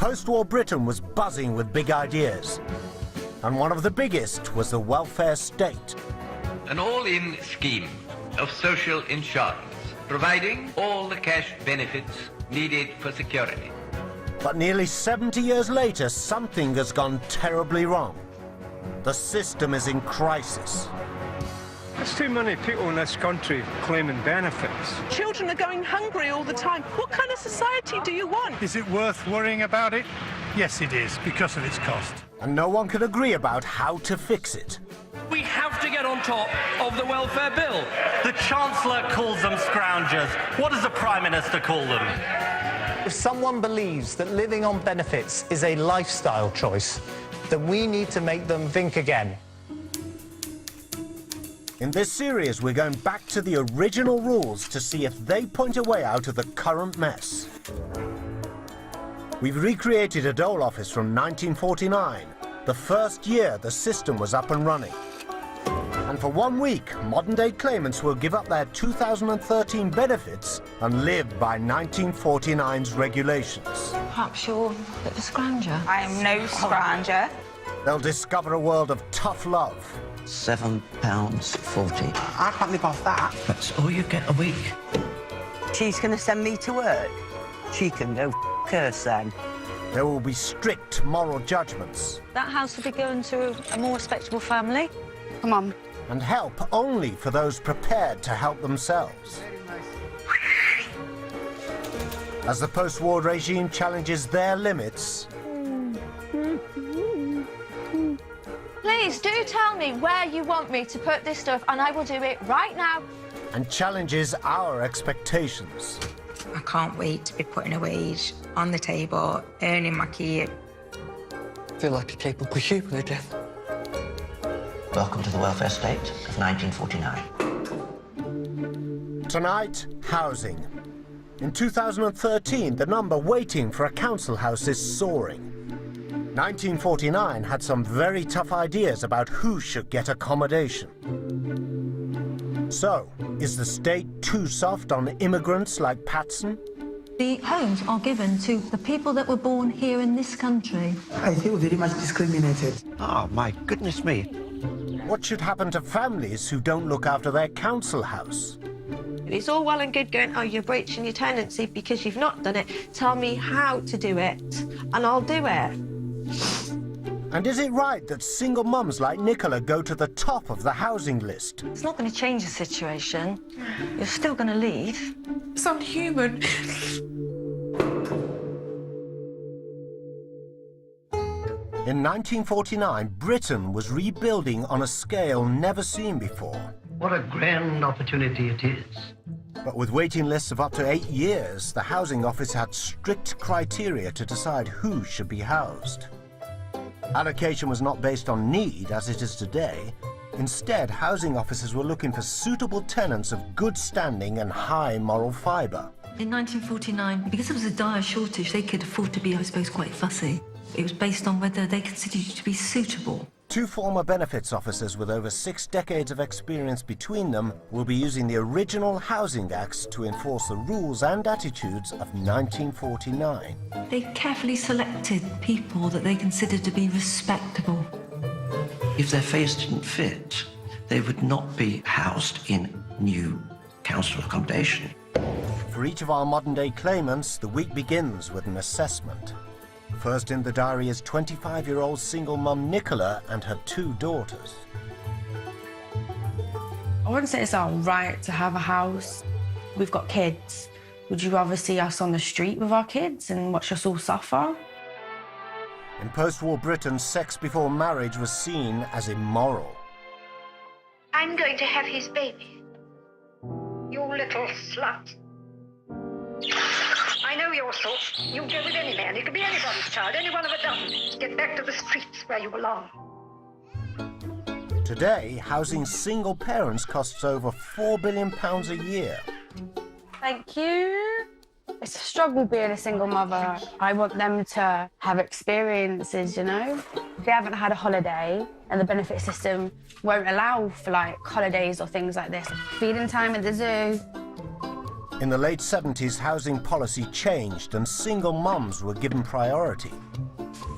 Post-war Britain was buzzing with big ideas. And one of the biggest was the welfare state. An all-in scheme of social insurance, providing all the cash benefits needed for security. But nearly 70 years later, something has gone terribly wrong. The system is in crisis. There's too many people in this country claiming benefits. Children are going hungry all the time. What kind of society do you want? Is it worth worrying about it? Yes, it is, because of its cost. And no one can agree about how to fix it. We have to get on top of the welfare bill. The Chancellor calls them scroungers. What does the Prime Minister call them? If someone believes that living on benefits is a lifestyle choice, then we need to make them think again. In this series, we're going back to the original rules to see if they point a way out of the current mess. We've recreated a dole office from 1949, the first year the system was up and running. And for 1 week, modern-day claimants will give up their 2013 benefits and live by 1949's regulations. Perhaps you're a bit of a scrounger. I am no scrounger. They'll discover a world of tough love. £7.40. I can't live off that. That's all you get a week. She's going to send me to work. She can go curse then. There will be strict moral judgments. That house will be going to a more respectable family. Come on. And help only for those prepared to help themselves. As the post-war regime challenges their limits, please do tell me where you want me to put this stuff and I will do it right now. and challenges our expectations. I can't wait to be putting a wage on the table, earning my keep. I feel like a capable human again. Welcome to the welfare state of 1949. Tonight, housing. In 2013, the number waiting for a council house is soaring. 1949 had some very tough ideas about who should get accommodation. So, is the state too soft on immigrants like Patson? The homes are given to the people that were born here in this country. I feel very much discriminated. Oh, my goodness me. What should happen to families who don't look after their council house? It's all well and good going, oh, you're breaching your tenancy because you've not done it. Tell me how to do it, and I'll do it. And is it right that single mums like Nicola go to the top of the housing list? It's not going to change the situation. You're still going to leave. It's unhuman. In 1949, Britain was rebuilding on a scale never seen before. What a grand opportunity it is. But with waiting lists of up to 8 years, the Housing Office had strict criteria to decide who should be housed. Allocation was not based on need, as it is today. Instead, housing officers were looking for suitable tenants of good standing and high moral fibre. In 1949, because there was a dire shortage, they could afford to be, I suppose, quite fussy. It was based on whether they considered you to be suitable. 2 former benefits officers with over 6 decades of experience between them will be using the original Housing Acts to enforce the rules and attitudes of 1949. They carefully selected people that they considered to be respectable. If their face didn't fit, they would not be housed in new council accommodation. For each of our modern-day claimants, the week begins with an assessment. First in the diary is 25-year-old single mum Nicola and her 2 daughters. I wouldn't say it's our right to have a house. We've got kids. Would you rather see us on the street with our kids and watch us all suffer? In post-war Britain, sex before marriage was seen as immoral. I'm going to have his baby. You little slut. I know your sort. You go with any man. You can be anybody's child, any one of a dozen. Get back to the streets where you belong. Today, housing single parents costs over £4 billion a year. Thank you. It's a struggle being a single mother. I want them to have experiences, you know? If they haven't had a holiday and the benefit system won't allow for, like, holidays or things like this. Feeding time at the zoo. In the late 70s, housing policy changed and single mums were given priority.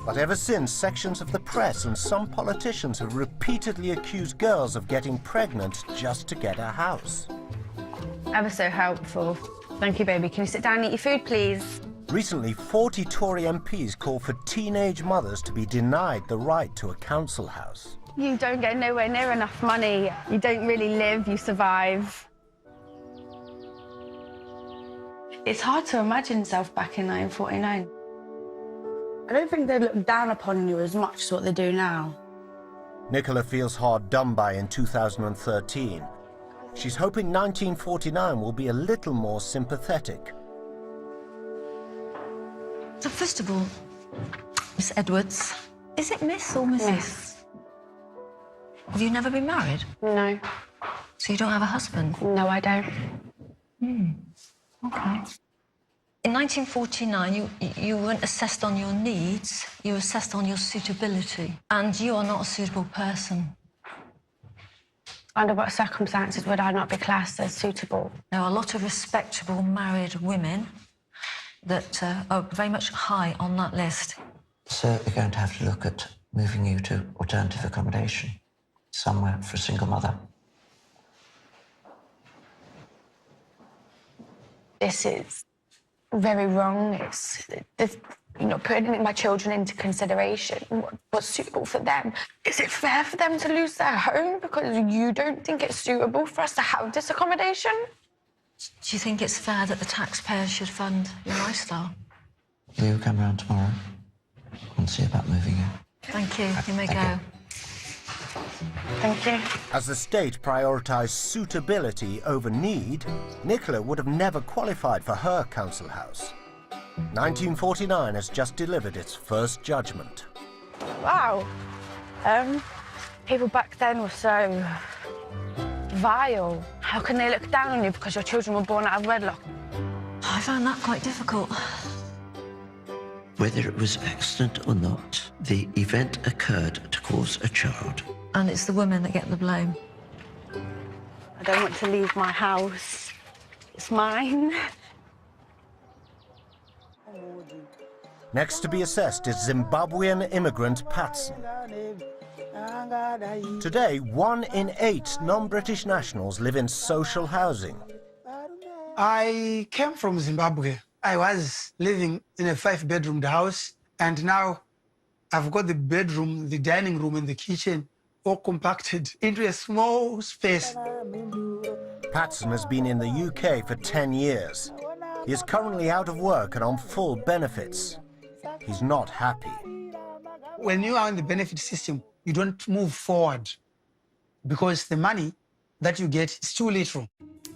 But ever since, sections of the press and some politicians have repeatedly accused girls of getting pregnant just to get a house. Ever so helpful. Thank you, baby. Can you sit down and eat your food, please? Recently, 40 Tory MPs called for teenage mothers to be denied the right to a council house. You don't get nowhere near enough money. You don't really live, you survive. It's hard to imagine yourself back in 1949. I don't think they look down upon you as much as what they do now. Nicola feels hard done by in 2013. She's hoping 1949 will be a little more sympathetic. So first of all, Miss Edwards, is it Miss or Mrs? Miss. Have you never been married? No. So you don't have a husband? No, I don't. Okay. In 1949, you weren't assessed on your needs, you were assessed on your suitability. And you are not a suitable person. Under what circumstances would I not be classed as suitable? There are a lot of respectable married women that are very much high on that list. So we're going to have to look at moving you to alternative accommodation, somewhere for a single mother. This is very wrong. It's you know, putting my children into consideration. What's suitable for them? Is it fair for them to lose their home because you don't think it's suitable for us to have this accommodation? Do you think it's fair that the taxpayers should fund your lifestyle? Will you come round tomorrow and see about moving you? Thank you. You may Thank go. you. Thank you. As the state prioritised suitability over need, Nicola would have never qualified for her council house. 1949 has just delivered its first judgment. Wow. People back then were so vile. How can they look down on you because your children were born out of wedlock? I found that quite difficult. Whether it was accident or not, the event occurred to cause a child. And it's the women that get the blame. I don't want to leave my house. It's mine. Next to be assessed is Zimbabwean immigrant Patson. Today, 1 in 8 non-British nationals live in social housing. I came from Zimbabwe. I was living in a 5-bedroom house, and now I've got the bedroom, the dining room, and the kitchen all compacted into a small space. Patson has been in the UK for 10 years. He is currently out of work and on full benefits. He's not happy. When you are in the benefit system, you don't move forward because the money that you get is too little.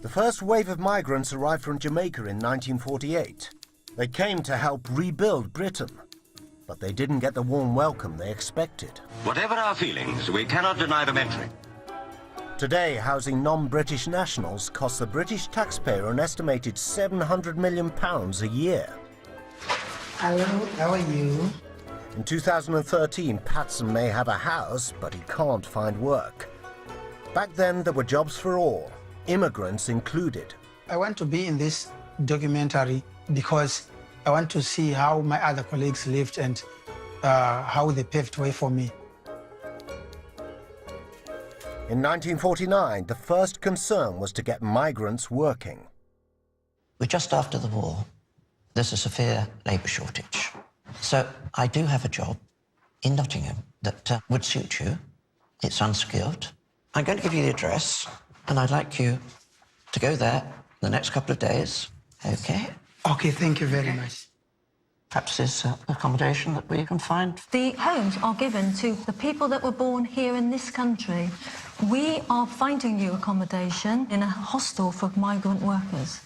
The first wave of migrants arrived from Jamaica in 1948. They came to help rebuild Britain, but they didn't get the warm welcome they expected. Whatever our feelings, we cannot deny them entry. Today, housing non-British nationals costs the British taxpayer an estimated £700 million a year. Hello, how are you? In 2013, Patson may have a house, but he can't find work. Back then, there were jobs for all, immigrants included. I want to be in this documentary because I want to see how my other colleagues lived and how they paved way for me. In 1949, the first concern was to get migrants working. We're just after the war. There's a severe labour shortage. So I do have a job in Nottingham that would suit you. It's unskilled. I'm going to give you the address, and I'd like you to go there the next couple of days. OK? OK, thank you very much. Perhaps there's accommodation that we can find. The homes are given to the people that were born here in this country. We are finding you accommodation in a hostel for migrant workers.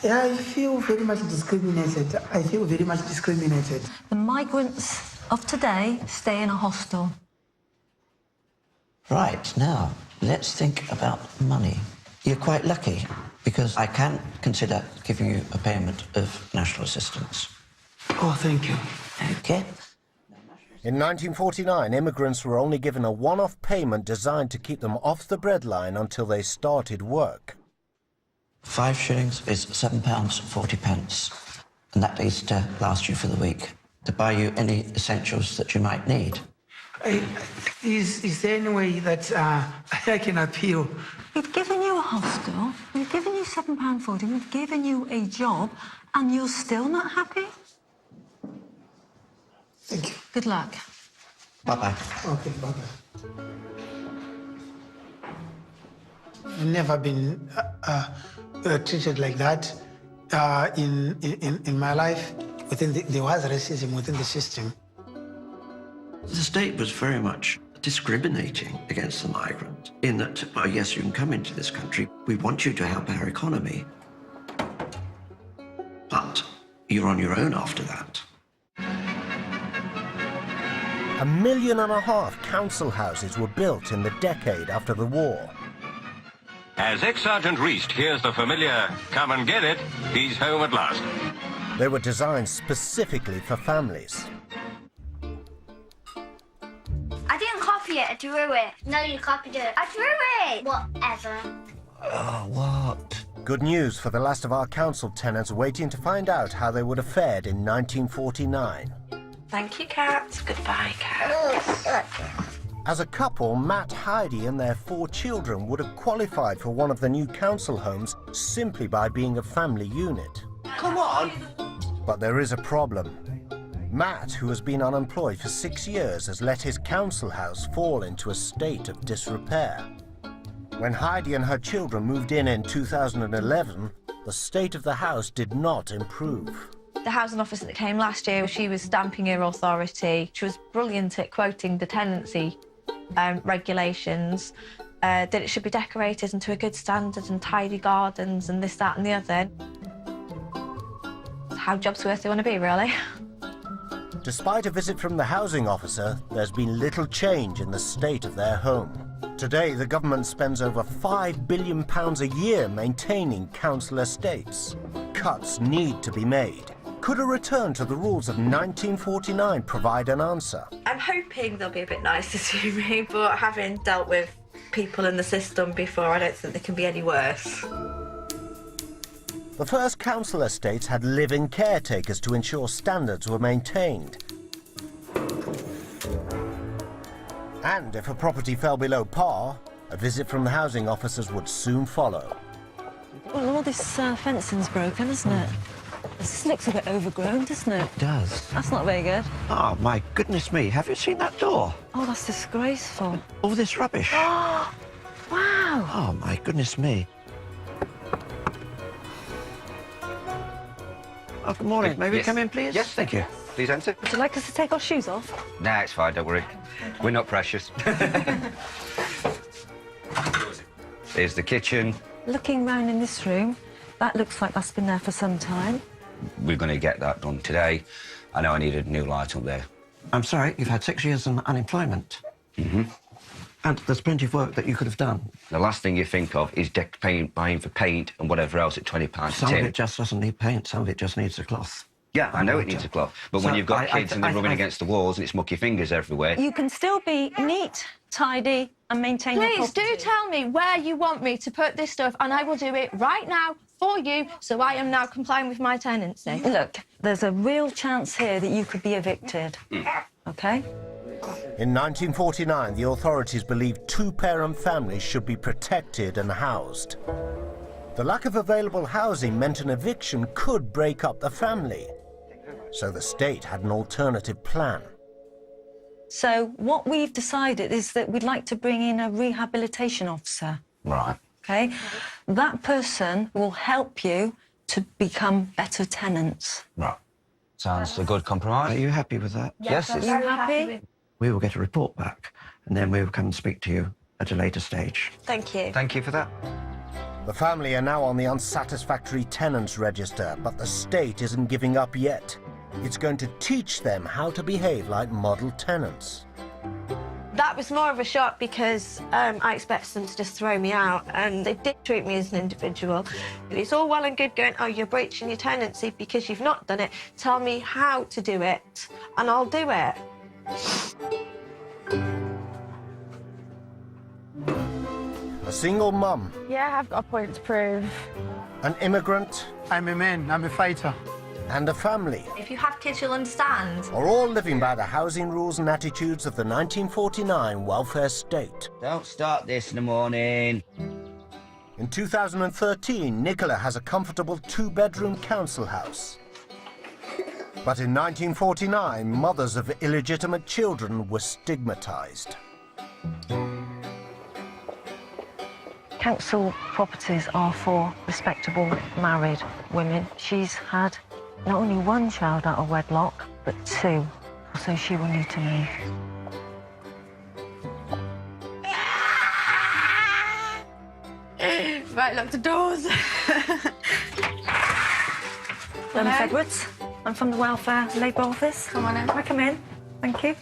Yeah, I feel very much discriminated. I feel very much discriminated. The migrants of today stay in a hostel. Right, now, let's think about money. You're quite lucky, because I can consider giving you a payment of national assistance. Oh, thank you. OK. In 1949, immigrants were only given a one-off payment designed to keep them off the breadline until they started work. 5 shillings is £7.40, and that is to last you for the week, to buy you any essentials that you might need. Is there any way that I can appeal? We've given you a hostel, we've given you £7.40, we've given you a job, and you're still not happy? Thank you. Good luck. Bye-bye. Okay, bye-bye. I've never been treated like that in my life. There was racism within the system. The state was very much discriminating against the migrant in that, well, yes, you can come into this country. We want you to help our economy. But you're on your own after that. 1.5 million council houses were built in the decade after the war. As ex-Sergeant Reist hears the familiar, "Come and get it," he's home at last. They were designed specifically for families. I didn't copy it, I drew it. No, you copied it. I drew it! Whatever. Oh, what? Good news for the last of our council tenants waiting to find out how they would have fared in 1949. Thank you, Kat. Goodbye, Kat. As a couple, Matt, Heidi and their 4 children would have qualified for one of the new council homes simply by being a family unit. Come on! But there is a problem. Matt, who has been unemployed for 6 years, has let his council house fall into a state of disrepair. When Heidi and her children moved in 2011, the state of the house did not improve. The housing officer that came last year, she was stamping her authority. She was brilliant at quoting the tenancy regulations, that it should be decorated and to a good standard and tidy gardens and this, that and the other. How jobs worth they want to be, really. Despite a visit from the housing officer, there's been little change in the state of their home. Today, the government spends over £5 billion a year maintaining council estates. Cuts need to be made. Could a return to the rules of 1949 provide an answer? I'm hoping they'll be a bit nicer to me, but having dealt with people in the system before, I don't think they can be any worse. The first council estates had live-in caretakers to ensure standards were maintained. And if a property fell below par, a visit from the housing officers would soon follow. Well, all this fencing's broken, isn't it? This looks a bit overgrown, doesn't it? It does. That's not very good. Oh, my goodness me. Have you seen that door? Oh, that's disgraceful. All this rubbish. Oh, wow. Oh, my goodness me. Oh, good morning. May we come in, please? Yes, thank you. Please enter. Would you like us to take our shoes off? Nah, it's fine, don't worry. We're not precious. Here's the kitchen. Looking round in this room, that looks like that's been there for some time. We're going to get that done today. I know I needed a new light up there. I'm sorry, you've had 6 years in unemployment. Mm-hmm. And there's plenty of work that you could have done. The last thing you think of is buying for paint and whatever else at £20 a Some tin. of it just doesn't need paint, some of it just needs a cloth. Yeah, I know it needs a cloth. But when So you've got kids and they're rubbing against the walls and it's mucky fingers everywhere... You can still be neat, tidy and maintain your Please property. do tell me where you want me to put this stuff and I will do it right now for you, so I am now complying with my tenancy. Look, there's a real chance here that you could be evicted, OK? In 1949, the authorities believed 2-parent families should be protected and housed. The lack of available housing meant an eviction could break up the family. So the state had an alternative plan. So what we've decided is that we'd like to bring in a rehabilitation officer. Right. OK? That person will help you to become better tenants. Right. Sounds a good compromise. Are you happy with that? Yes. Are you happy? We will get a report back, and then we will come and speak to you at a later stage. Thank you. Thank you for that. The family are now on the unsatisfactory tenants register, but the state isn't giving up yet. It's going to teach them how to behave like model tenants. That was more of a shock because I expected them to just throw me out, and they did treat me as an individual. It's all well and good going, oh, you're breaching your tenancy because you've not done it. Tell me how to do it, and I'll do it. A single mum. Yeah, I've got a point to prove. An immigrant. I'm a man, I'm a fighter. And a family. If you have kids, you'll understand. Are all living by the housing rules and attitudes of the 1949 welfare state. Don't start this in the morning. In 2013, Nicola has a comfortable two-bedroom council house. But in 1949, mothers of illegitimate children were stigmatized. Council properties are for respectable married women. She's had not only one child out of wedlock, but two, so she will need to move. Right, lock the doors. Miss Edwards, I'm from the Welfare Labour Office. Come on in. Can I come in? Thank you.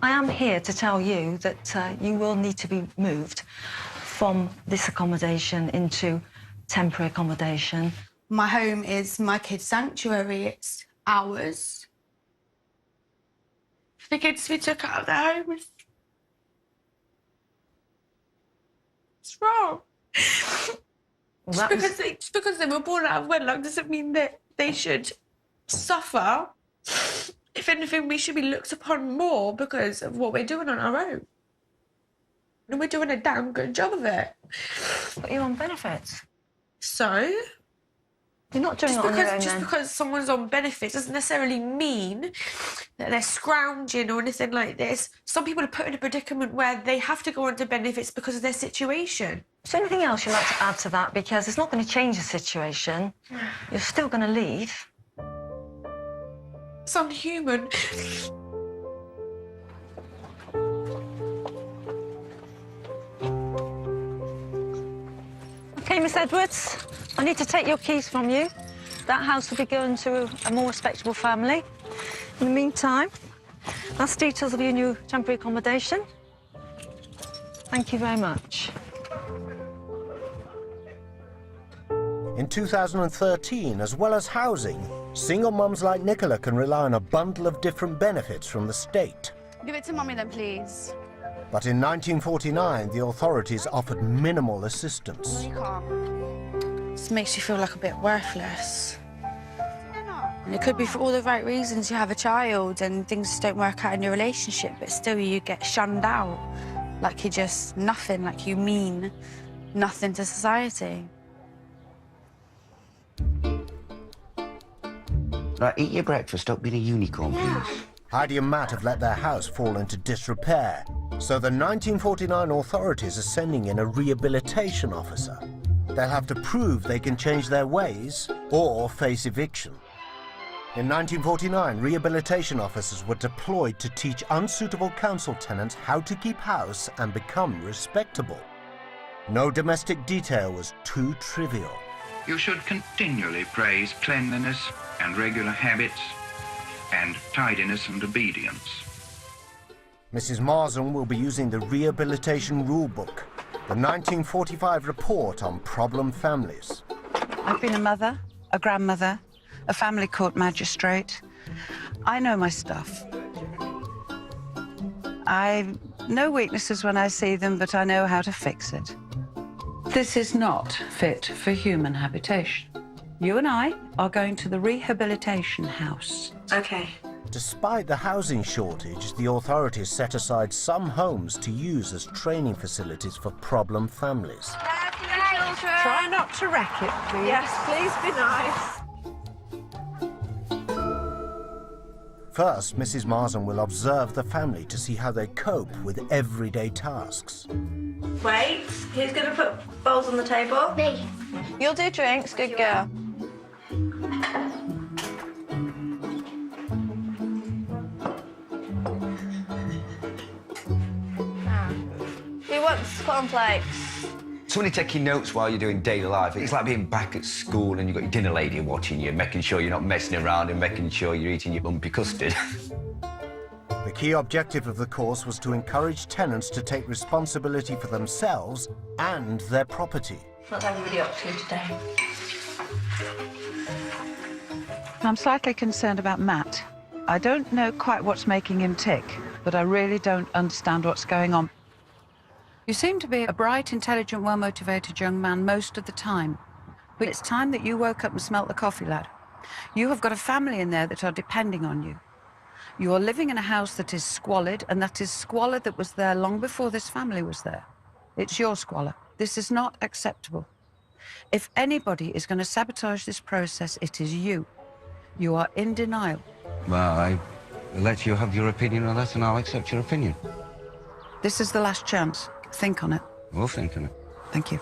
I am here to tell you that you will need to be moved from this accommodation into temporary accommodation. My home is my kids' sanctuary. It's ours. The kids we took out of their home. What's wrong? Just because they were born out of wedlock doesn't mean that they should suffer. If anything, we should be looked upon more because of what we're doing on our own. And we're doing a damn good job of it. But you're on benefits. So? You're not doing it on your own, Just because someone's on benefits doesn't necessarily mean that they're scrounging or anything like this. Some people are put in a predicament where they have to go onto benefits because of their situation. Is there anything else you'd like to add to that? Because it's not going to change the situation. You're still going to leave. It's unhuman. OK, Miss Edwards, I need to take your keys from you. That house will be going to a more respectable family. In the meantime, that's details of your new temporary accommodation. Thank you very much. In 2013, as well as housing, single mums like Nicola can rely on a bundle of different benefits from the state. Give it to Mummy then, please. But in 1949, the authorities offered minimal assistance. You can't. This makes you feel like a bit worthless. And it could be for all the right reasons. You have a child and things just don't work out in your relationship, but still you get shunned out. Like you're just nothing, like you mean nothing to society. Right, eat your breakfast, stop being a unicorn, please. Heidi and Matt have let their house fall into disrepair, so the 1949 authorities are sending in a rehabilitation officer. They'll have to prove they can change their ways or face eviction. In 1949, rehabilitation officers were deployed to teach unsuitable council tenants how to keep house and become respectable. No domestic detail was too trivial. You should continually praise cleanliness and regular habits and tidiness and obedience. Mrs. Marsden will be using the Rehabilitation Rulebook, the 1945 report on problem families. I've been a mother, a grandmother, a family court magistrate. I know my stuff. I've no weaknesses when I see them, but I know how to fix it. This is not fit for human habitation. You and I are going to the rehabilitation house. OK. Despite the housing shortage, the authorities set aside some homes to use as training facilities for problem families. Try not to wreck it, please. Yes, please be nice. First, Mrs. Marsden will observe the family to see how they cope with everyday tasks. Wait, who's going to put bowls on the table? Me. You'll do drinks, good girl. Who wants cornflakes? Somebody taking notes while you're doing daily life. It's like being back at school and you've got your dinner lady watching you, making sure you're not messing around and making sure you're eating your lumpy custard. The key objective of the course was to encourage tenants to take responsibility for themselves and their property. What's everybody up to today? I'm slightly concerned about Matt. I don't know quite what's making him tick, but I really don't understand what's going on. You seem to be a bright, intelligent, well-motivated young man most of the time. But it's time that you woke up and smelt the coffee, lad. You have got a family in there that are depending on you. You are living in a house that is squalid, and that is squalor that was there long before this family was there. It's your squalor. This is not acceptable. If anybody is going to sabotage this process, it is you. You are in denial. Well, I let you have your opinion on that, and I'll accept your opinion. This is the last chance. Think on it. We'll think on it. Thank you.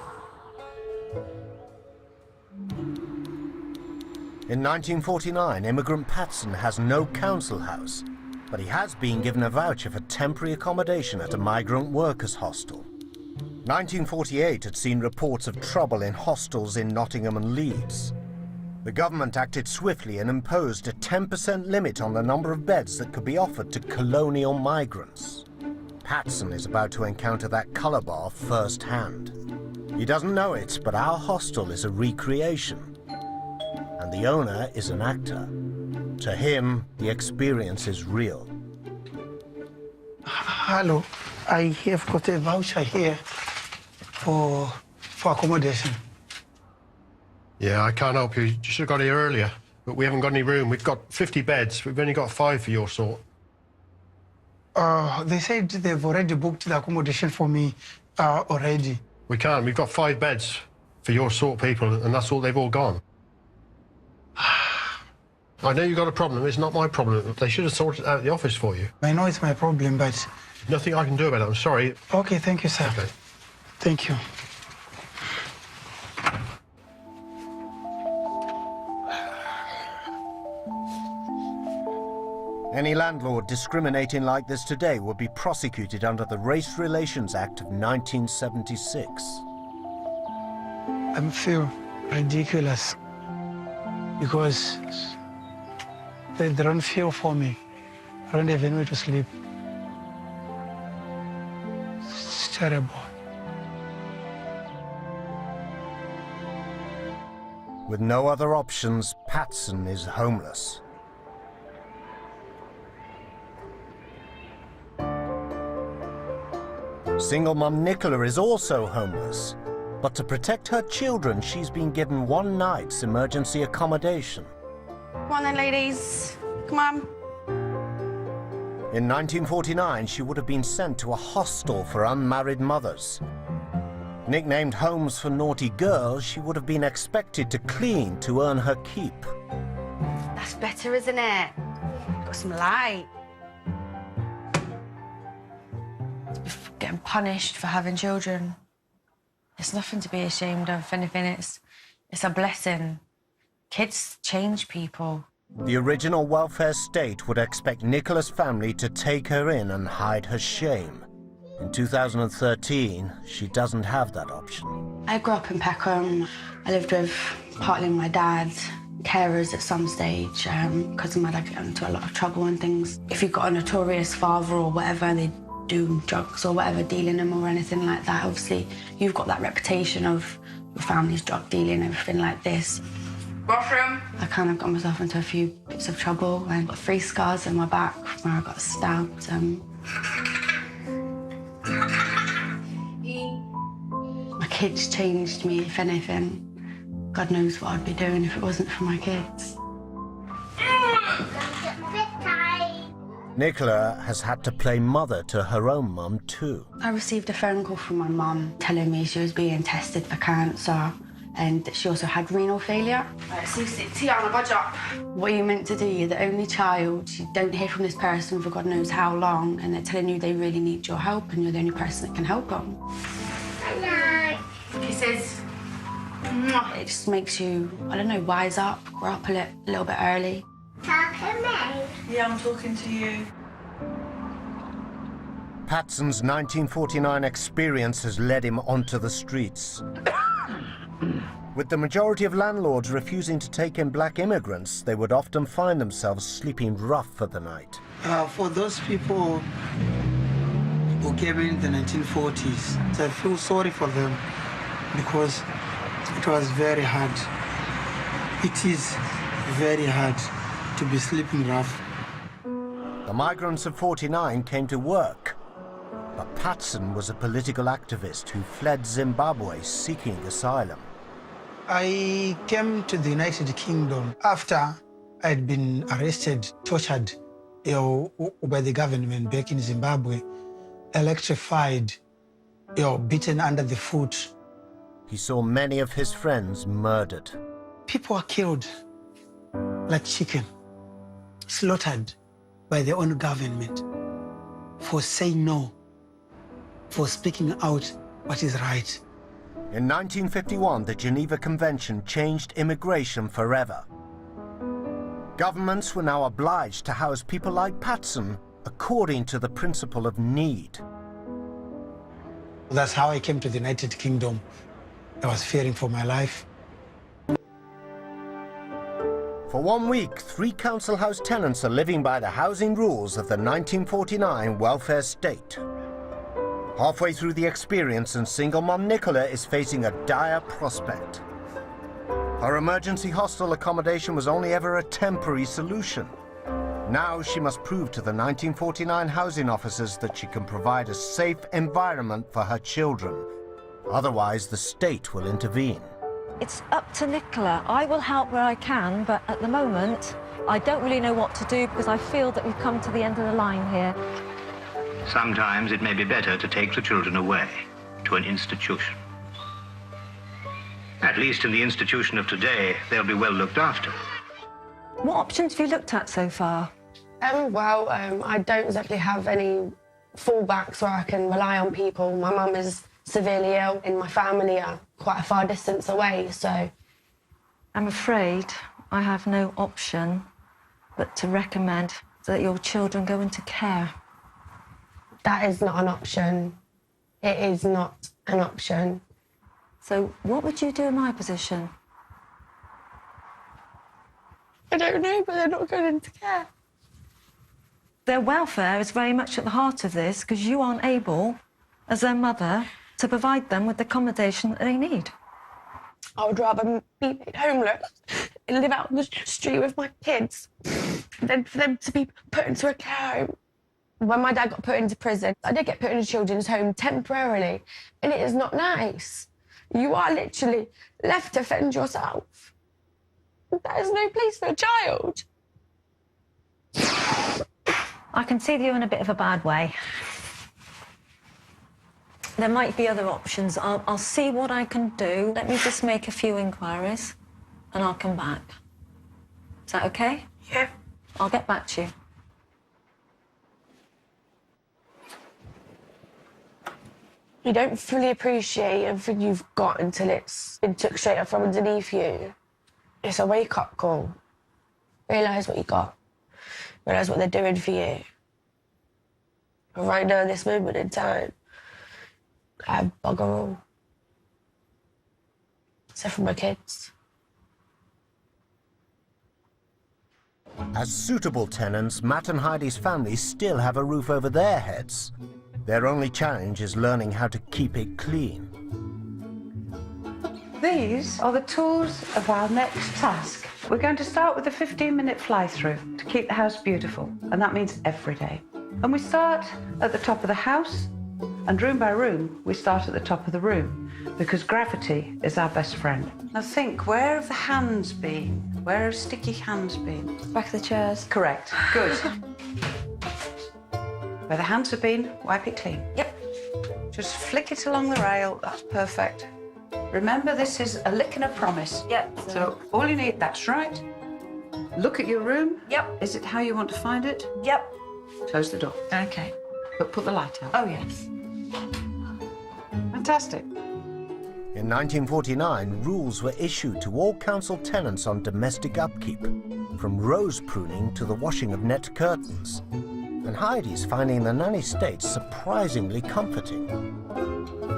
In 1949, immigrant Patson has no council house, but he has been given a voucher for temporary accommodation at a migrant workers' hostel. 1948 had seen reports of trouble in hostels in Nottingham and Leeds. The government acted swiftly and imposed a 10% limit on the number of beds that could be offered to colonial migrants. Patson is about to encounter that colour bar firsthand. He doesn't know it, but our hostel is a recreation, and the owner is an actor. To him, the experience is real. Hello, I have got a voucher here for accommodation. Yeah, I can't help you. You should have got here earlier, but we haven't got any room. We've got 50 beds. We've only got 5 for your sort. They said they've already booked the accommodation for me already. We can't. We've got 5 beds for your sort people, and that's all. They've all gone. I know you've got a problem. It's not my problem. They should have sorted it out at the office for you. I know it's my problem, but... Nothing I can do about it. I'm sorry. Okay, thank you, sir. Okay. Thank you. Any landlord discriminating like this today would be prosecuted under the Race Relations Act of 1976. I feel ridiculous because they don't feel for me. I don't have anywhere to sleep. It's terrible. With no other options, Patson is homeless. Single mum Nicola is also homeless, but to protect her children, she's been given one night's emergency accommodation. Come on then, ladies. Come on. In 1949, she would have been sent to a hostel for unmarried mothers. Nicknamed Homes for Naughty Girls, she would have been expected to clean to earn her keep. That's better, isn't it? Got some light. Getting punished for having children. It's nothing to be ashamed of. If anything, it's a blessing. Kids change people. The original welfare state would expect Nicola's family to take her in and hide her shame. In 2013, she doesn't have that option. I grew up in Peckham. I lived with partly my dad, carers at some stage, because my dad got into a lot of trouble and things. If you've got a notorious father or whatever, they do drugs or whatever, dealing them or anything like that, obviously you've got that reputation of your family's drug dealing, everything like this. Bathroom. I kind of got myself into a few bits of trouble and got 3 scars on my back where I got stabbed. My kids changed me, if anything. God knows what I'd be doing if it wasn't for my kids. Nicola has had to play mother to her own mum too. I received a phone call from my mum telling me she was being tested for cancer and that she also had renal failure. What are you meant to do? You're the only child. You don't hear from this person for God knows how long, and they're telling you they really need your help and you're the only person that can help them. Hello. Kisses. It just makes you, I don't know, wise up, grow up a little bit early. Talking me? Yeah, I'm talking to you. Patson's 1949 experience has led him onto the streets. With the majority of landlords refusing to take in black immigrants, they would often find themselves sleeping rough for the night. For those people who came in the 1940s, I feel sorry for them because it was very hard. It is very hard to be sleeping rough. The migrants of 49 came to work. But Patson was a political activist who fled Zimbabwe seeking asylum. I came to the United Kingdom after I'd been arrested, tortured by the government back in Zimbabwe, electrified, beaten under the foot. He saw many of his friends murdered. People are killed like chicken, slaughtered by their own government for saying no, for speaking out what is right. In 1951, the Geneva Convention changed immigration forever. Governments were now obliged to house people like Patson according to the principle of need. That's how I came to the United Kingdom. I was fearing for my life. For 1 week, 3 council house tenants are living by the housing rules of the 1949 welfare state. Halfway through the experience, and single mom Nicola is facing a dire prospect. Her emergency hostel accommodation was only ever a temporary solution. Now she must prove to the 1949 housing officers that she can provide a safe environment for her children. Otherwise, the state will intervene. It's up to Nicola. I will help where I can, but at the moment, I don't really know what to do because I feel that we've come to the end of the line here. Sometimes it may be better to take the children away to an institution. At least in the institution of today, they'll be well looked after. What options have you looked at so far? I don't exactly have any fallbacks where I can rely on people. My mum is severely ill and my family are quite a far distance away, so... I'm afraid I have no option but to recommend that your children go into care. That is not an option. It is not an option. So what would you do in my position? I don't know, but they're not going into care. Their welfare is very much at the heart of this because you aren't able, as their mother, to provide them with the accommodation that they need. I would rather be made homeless and live out on the street with my kids than for them to be put into a care home. When my dad got put into prison, I did get put in a children's home temporarily, and it is not nice. You are literally left to fend yourself. That is no place for a child. I can see that you're in a bit of a bad way. There might be other options. I'll see what I can do. Let me just make a few inquiries, and I'll come back. Is that OK? Yeah. I'll get back to you. You don't fully appreciate everything you've got until it's been took straight up from underneath you. It's a wake-up call. Realise what you got. Realise what they're doing for you. And right now, this moment in time, I have bugger all. Except for my kids. As suitable tenants, Matt and Heidi's family still have a roof over their heads. Their only challenge is learning how to keep it clean. These are the tools of our next task. We're going to start with a 15-minute fly-through to keep the house beautiful, and that means every day. And we start at the top of the house, and room by room, we start at the top of the room, because gravity is our best friend. Now think, where have the hands been? Where have sticky hands been? Back of the chairs. Correct. Good. Where the hands have been, wipe it clean. Yep. Just flick it along the rail. That's perfect. Remember, this is a lick and a promise. Yep. So all you need, that's right. Look at your room. Yep. Is it how you want to find it? Yep. Close the door. OK. But put the light out. Oh, yes. Fantastic. In 1949, rules were issued to all council tenants on domestic upkeep, from rose pruning to the washing of net curtains. And Heidi's finding the nanny state surprisingly comforting.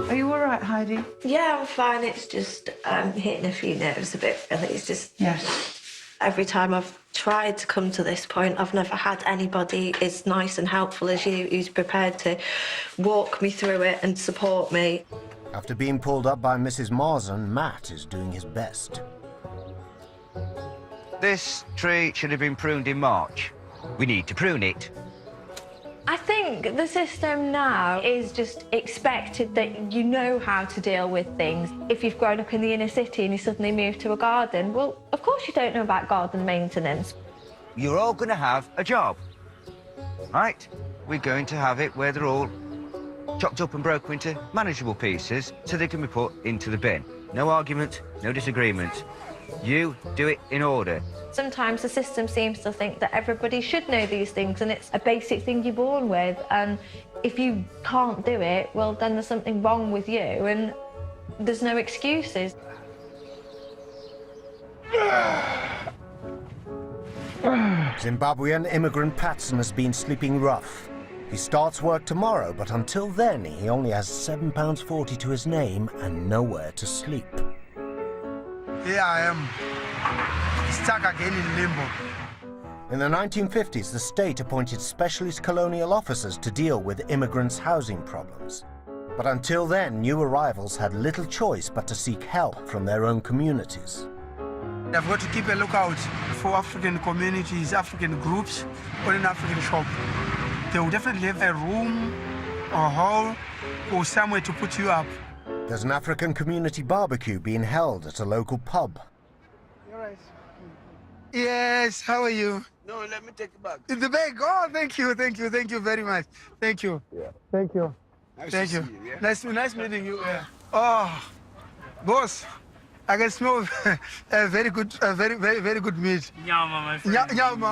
Are you all right, Heidi? Yeah, I'm fine. It's just hitting a few nerves a bit, really. It's just... Yes. Every time I've tried to come to this point, I've never had anybody as nice and helpful as you who's prepared to walk me through it and support me. After being pulled up by Mrs. Marsden, Matt is doing his best. This tree should have been pruned in March. We need to prune it. I think the system now is just expected that you know how to deal with things. If you've grown up in the inner city and you suddenly move to a garden, well, of course you don't know about garden maintenance. You're all going to have a job, right? We're going to have it where they're all chopped up and broken into manageable pieces so they can be put into the bin. No argument, no disagreement. You do it in order. Sometimes the system seems to think that everybody should know these things and it's a basic thing you're born with, and if you can't do it, well, then there's something wrong with you and there's no excuses. Zimbabwean immigrant Patson has been sleeping rough. He starts work tomorrow, but until then, he only has £7.40 to his name and nowhere to sleep. Here I am, stuck again in limbo. In the 1950s, the state appointed specialist colonial officers to deal with immigrants' housing problems. But until then, new arrivals had little choice but to seek help from their own communities. I've got to keep a lookout for African communities, African groups, or an African shop. They will definitely have a room, a hall, or somewhere to put you up. There's an African community barbecue being held at a local pub. Yes, how are you? No, let me take the bag. The bag? Oh, thank you very much. Thank you. Yeah. Thank you. Nice Thank to you. see you, yeah? Nice meeting you. Yeah. Oh, boss, I can smell a very good meat. Nyama, my friend. Nyama.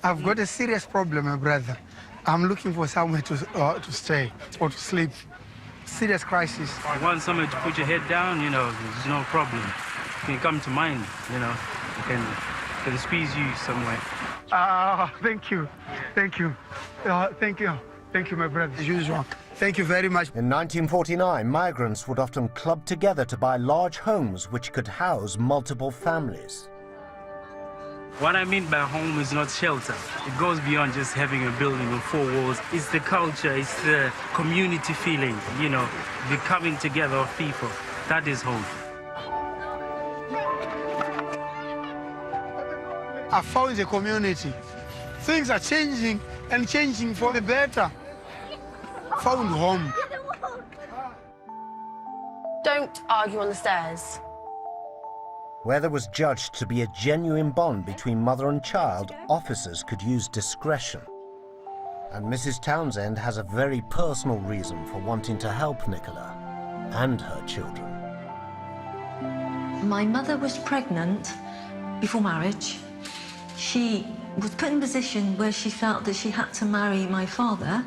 I've got a serious problem, my brother. I'm looking for somewhere to stay or to sleep. Serious crisis. If you want somewhere to put your head down, you know, there's no problem. You can come to mine, you know. You can squeeze you somewhere. Thank you. Thank you. Thank you. Thank you, my brother, as usual. Thank you very much. In 1949, migrants would often club together to buy large homes which could house multiple families. What I mean by home is not shelter. It goes beyond just having a building with four walls. It's the culture, it's the community feeling, you know, the coming together of people. That is home. I found a community. Things are changing and changing for the better. Found home. Don't argue on the stairs. Where there was judged to be a genuine bond between mother and child, officers could use discretion. And Mrs. Townsend has a very personal reason for wanting to help Nicola and her children. My mother was pregnant before marriage. She was put in a position where she felt that she had to marry my father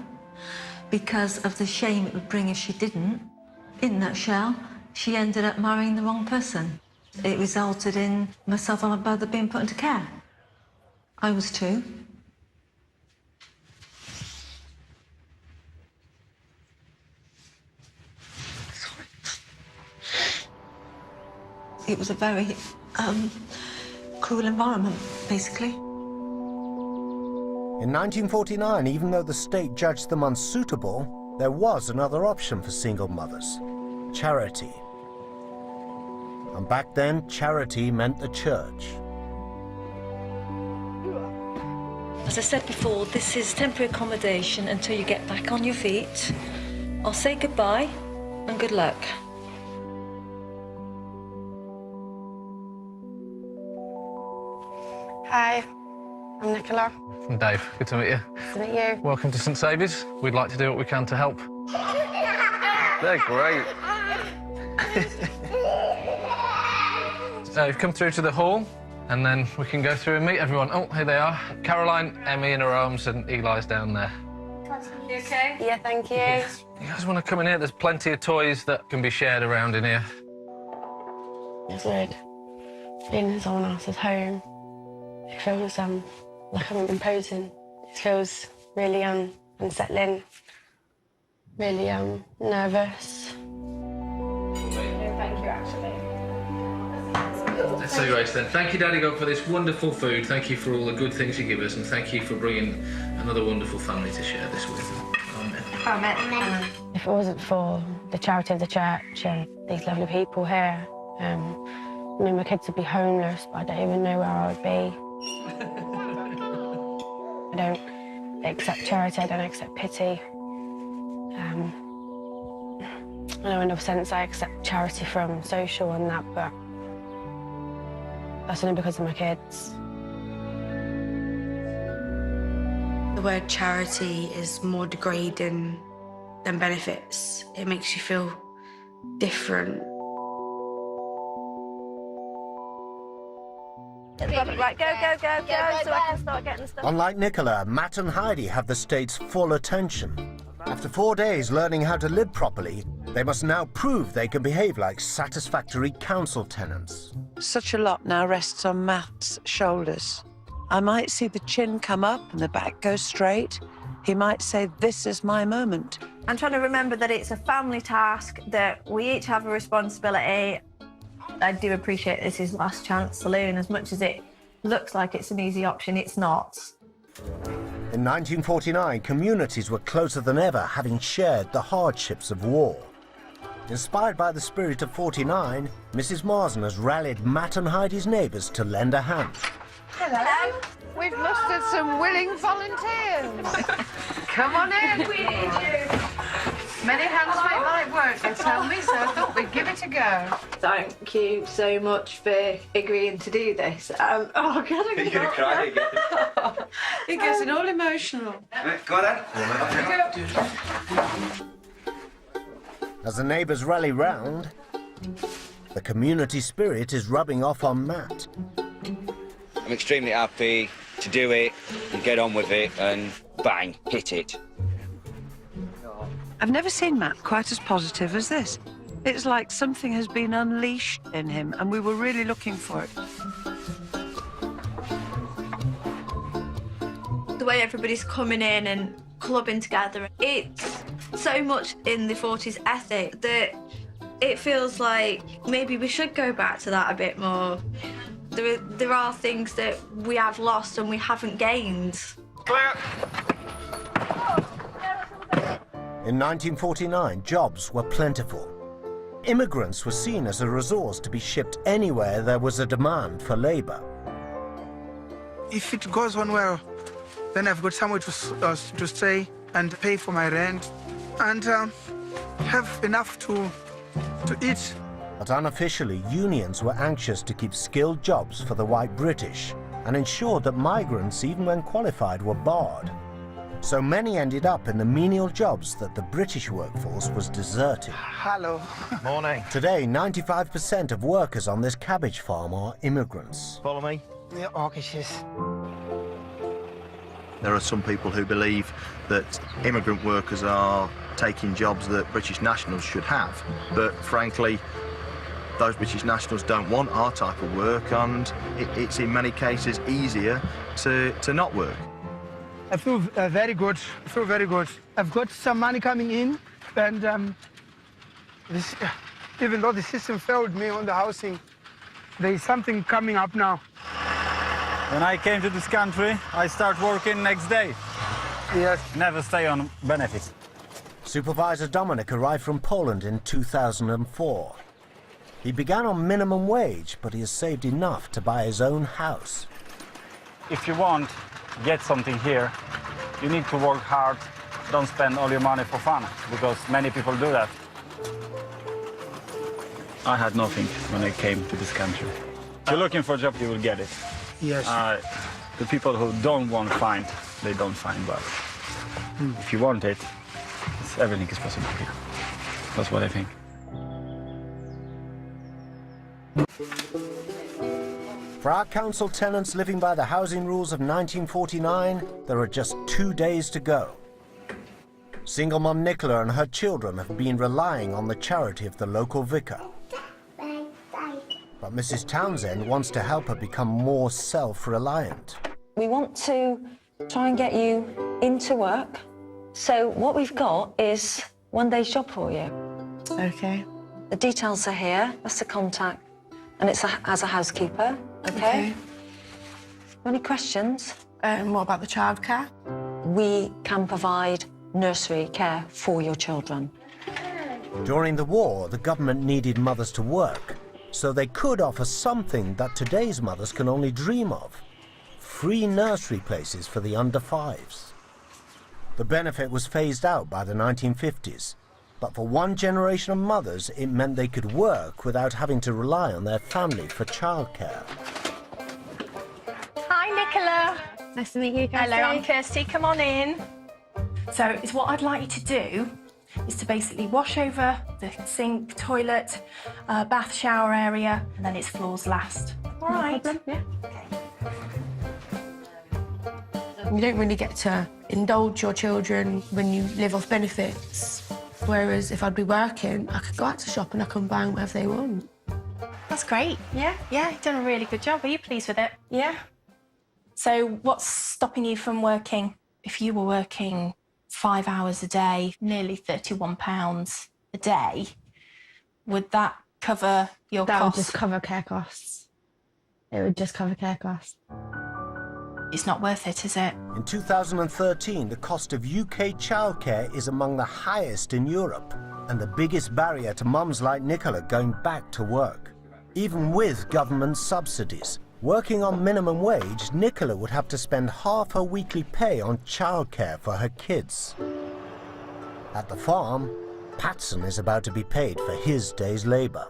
because of the shame it would bring if she didn't. In a nutshell, she ended up marrying the wrong person. It resulted in myself and my brother being put into care. I was 2. It was a very cruel environment, basically. In 1949, even though the state judged them unsuitable, there was another option for single mothers: charity. And back then, charity meant the church. As I said before, this is temporary accommodation until you get back on your feet. I'll say goodbye and good luck. Hi, I'm Nicola. I'm Dave. Good to meet you. Nice to meet you. Welcome to St Saviour's. We'd like to do what we can to help. They're great. So you've come through to the hall, and then we can go through and meet everyone. Oh, here they are. Caroline, Emmy in her arms, and Eli's down there. You okay? Yeah, thank you. You guys want to come in here? There's plenty of toys that can be shared around in here. It's weird being in someone else's home. It feels like I'm imposing. It feels really unsettling, really nervous. Thank you, actually. Let's say grace then. Thank you, Daddy God, for this wonderful food. Thank you for all the good things you give us, and thank you for bringing another wonderful family to share this with. Amen. Amen. If it wasn't for the charity of the church and these lovely people here, I mean, my kids would be homeless, but I don't even know where I would be. I don't accept charity, I don't accept pity. I know in a sense I accept charity from social and that, but that's only because of my kids. The word charity is more degrading than benefits. It makes you feel different. Right, go, so I can start getting stuff. Unlike Nicola, Matt and Heidi have the state's full attention. After 4 days learning how to live properly, they must now prove they can behave like satisfactory council tenants. Such a lot now rests on Matt's shoulders. I might see the chin come up and the back go straight. He might say, "This is my moment." I'm trying to remember that it's a family task, that we each have a responsibility. I do appreciate this is Last Chance Saloon. As much as it looks like it's an easy option, it's not. In 1949, communities were closer than ever, having shared the hardships of war. Inspired by the spirit of '49, Mrs. Marsden has rallied Matt and Heidi's neighbours to lend a hand. Hello. We've mustered some willing volunteers. Come on in. We need you. Many hands make light work, they tell me, so I thought we'd give it a go. Thank you so much for agreeing to do this. Oh, God, I'm You're going to cry again. He gets it all emotional. Go on then. As the neighbours rally round, the community spirit is rubbing off on Matt. I'm extremely happy to do it and get on with it and bang, hit it. I've never seen Matt quite as positive as this. It's like something has been unleashed in him, and we were really looking for it. The way everybody's coming in and clubbing together, it's so much in the 40s ethic that it feels like maybe we should go back to that a bit more. There are things that we have lost and we haven't gained. Clear. In 1949, jobs were plentiful. Immigrants were seen as a resource to be shipped anywhere there was a demand for labour. If it goes on well, then I've got somewhere to stay and pay for my rent and have enough to eat. But unofficially, unions were anxious to keep skilled jobs for the white British and ensured that migrants, even when qualified, were barred. So many ended up in the menial jobs that the British workforce was deserting. Hello. Morning. Today, 95% of workers on this cabbage farm are immigrants. Follow me. Yeah, okay, cheers. There are some people who believe that immigrant workers are taking jobs that British nationals should have. But frankly, those British nationals don't want our type of work, and it's in many cases easier to not work. I feel very good. I feel very good. I've got some money coming in, and even though the system failed me on the housing, there is something coming up now. When I came to this country, I start working next day. Yes. Never stay on benefits. Supervisor Dominic arrived from Poland in 2004. He began on minimum wage, but he has saved enough to buy his own house. If you want get something here, you need to work hard. Don't spend all your money for fun, because many people do that. I had nothing when I came to this country. If you're looking for a job, you will get it. Yes. The people who don't want to find, they don't find, but if you want it, everything is possible here. That's what I think. For our council tenants living by the housing rules of 1949, there are just 2 days to go. Single mum Nicola and her children have been relying on the charity of the local vicar. But Mrs. Townsend wants to help her become more self-reliant. We want to try and get you into work. So what we've got is 1 day's job for you. Okay. The details are here. That's the contact. And it's as a housekeeper, okay? Any questions? What about the childcare? We can provide nursery care for your children. During the war, the government needed mothers to work, so they could offer something that today's mothers can only dream of: free nursery places for the under-5s. The benefit was phased out by the 1950s, but for one generation of mothers, it meant they could work without having to rely on their family for childcare. Hi, Nicola. Nice to meet you, Kirsty. Hello, I'm Kirsty. Come on in. So, it's what I'd like you to do is to basically wash over the sink, toilet, bath, shower area, and then it's floors last. All right. No problem. Yeah. You don't really get to indulge your children when you live off benefits. Whereas if I'd be working, I could go out to shop and I can buy them whatever they want. That's great. Yeah, you've done a really good job. Are you pleased with it? Yeah. So what's stopping you from working? If you were working 5 hours a day, nearly £31 a day, would that cover your That costs? would just cover care costs. It would just cover care costs. It's not worth it, is it? In 2013, the cost of UK childcare is among the highest in Europe and the biggest barrier to mums like Nicola going back to work. Even with government subsidies, working on minimum wage, Nicola would have to spend half her weekly pay on childcare for her kids. At the farm, Patson is about to be paid for his day's labour.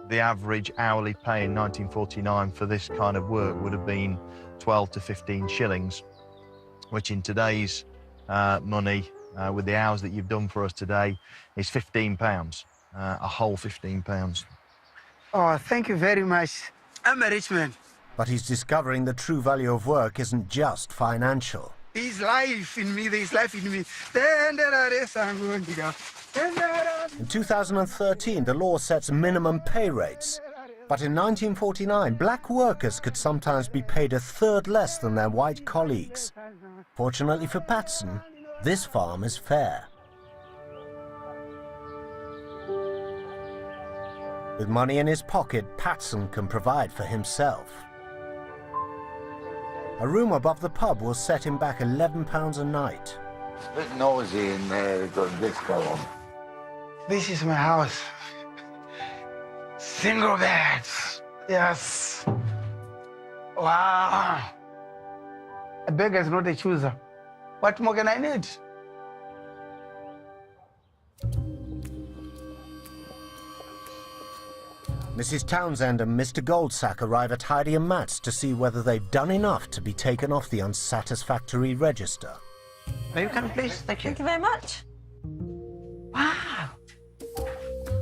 The average hourly pay in 1949 for this kind of work would have been 12 to 15 shillings, which in today's money, with the hours that you've done for us today, is £15, a whole £15. Oh, thank you very much. I'm a rich man. But he's discovering the true value of work isn't just financial. There's life in me, there's life in me. Then there is, I'm going to go. In 2013, the law sets minimum pay rates. But in 1949, black workers could sometimes be paid a third less than their white colleagues. Fortunately for Patson, this farm is fair. With money in his pocket, Patson can provide for himself. A room above the pub will set him back £11 a night. It's a bit noisy in there, got disco on. This is my house. Single beds. Yes. Wow. A beggar is not a chooser. What more can I need? Mrs. Townsend and Mr. Goldsack arrive at Heidi and Matt's to see whether they've done enough to be taken off the unsatisfactory register. May you come, please? Thank you. Thank you very much. Wow.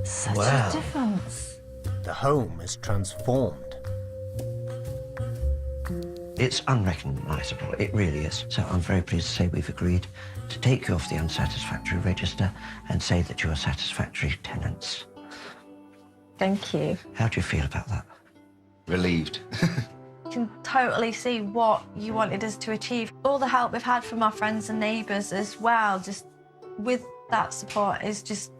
Such Wow. a difference. The home is transformed. It's unrecognisable, it really is. So I'm very pleased to say we've agreed to take you off the unsatisfactory register and say that you are satisfactory tenants. Thank you. How do you feel about that? Relieved. I can totally see what you wanted us to achieve. All the help we've had from our friends and neighbours as well, just with that support, is just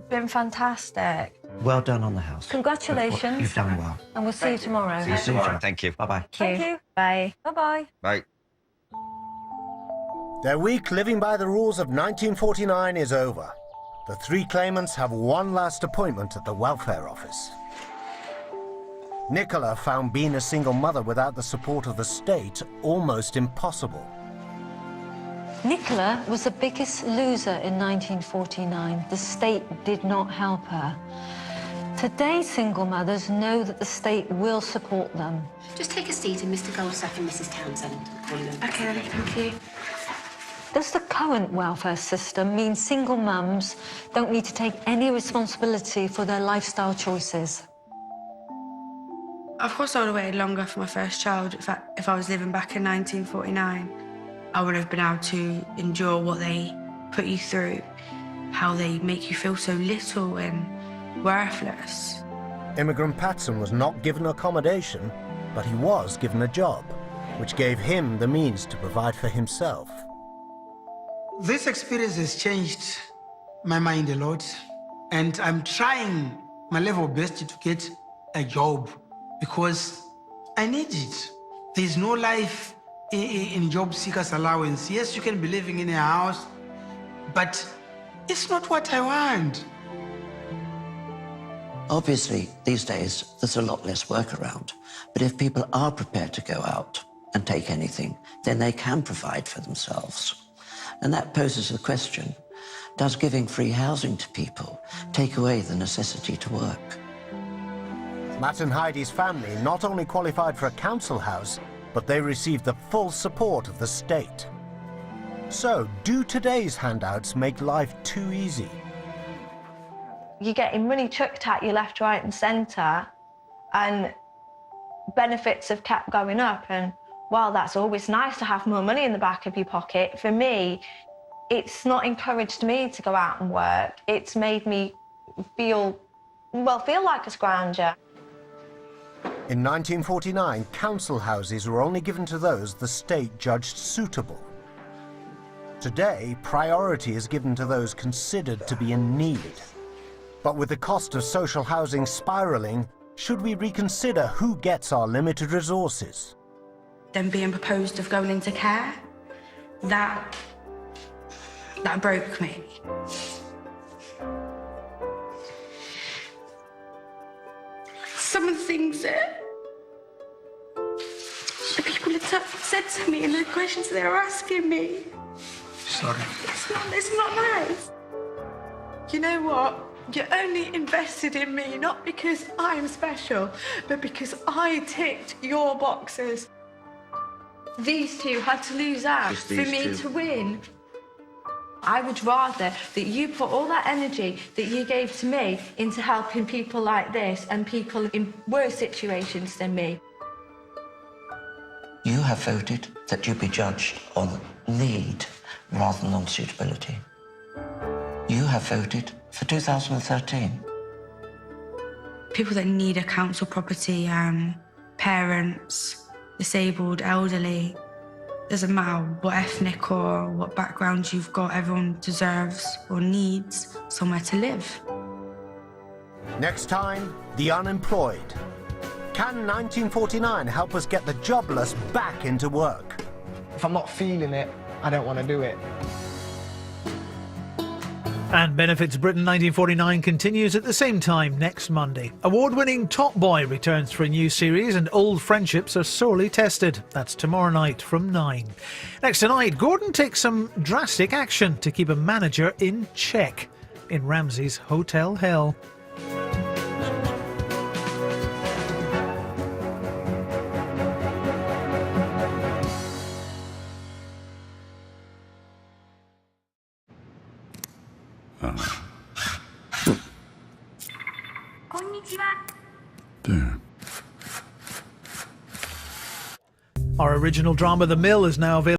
been fantastic. Well done on the house. Congratulations. You've done well. And we'll see you tomorrow. See you soon. Thank you. Bye-bye. Thank you. Bye. Bye-bye. Bye. Their week living by the rules of 1949 is over. The three claimants have one last appointment at the welfare office. Nicola found being a single mother without the support of the state almost impossible. Nicola was the biggest loser in 1949. The state did not help her. Today, single mothers know that the state will support them. Just take a seat and Mr. Goldsack and Mrs. Townsend. Okay, then, thank you. Does the current welfare system mean single mums don't need to take any responsibility for their lifestyle choices? Of course, I would have waited longer for my first child. If I was living back in 1949, I would have been able to endure what they put you through, how they make you feel so little and worthless. Immigrant Patson was not given accommodation, but he was given a job, which gave him the means to provide for himself. This experience has changed my mind a lot, and I'm trying my level best to get a job because I need it. There's no life in job seekers allowance. Yes, you can be living in a house, but it's not what I want. Obviously, these days, there's a lot less work around. But if people are prepared to go out and take anything, then they can provide for themselves. And that poses the question, does giving free housing to people take away the necessity to work? Matt and Heidi's family not only qualified for a council house, but they received the full support of the state. So, do today's handouts make life too easy? You're getting money chucked at you left, right and centre, and benefits have kept going up. And while that's always nice to have more money in the back of your pocket, for me, it's not encouraged me to go out and work. It's made me feel like a scrounger. In 1949, council houses were only given to those the state judged suitable. Today, priority is given to those considered to be in need. But with the cost of social housing spiralling, should we reconsider who gets our limited resources? Then being proposed of going into care, that broke me. Some of the things that the people had said to me and the questions they were asking me. Sorry. It's not nice. You know what? You only invested in me not because I'm special, but because I ticked your boxes. These two had to lose out for me to win. I would rather that you put all that energy that you gave to me into helping people like this and people in worse situations than me. You have voted that you be judged on need rather than on suitability. You have voted for 2013. People that need a council property, parents, disabled, elderly, doesn't matter what ethnic or what background you've got, everyone deserves or needs somewhere to live. Next time, the unemployed. Can 1949 help us get the jobless back into work? If I'm not feeling it, I don't want to do it. And Benefits Britain 1949 continues at the same time next Monday. Award-winning Top Boy returns for a new series and old friendships are sorely tested. That's tomorrow night from 9. Next tonight, Gordon takes some drastic action to keep a manager in check in Ramsay's Hotel Hell. Our original drama, The Mill, is now available.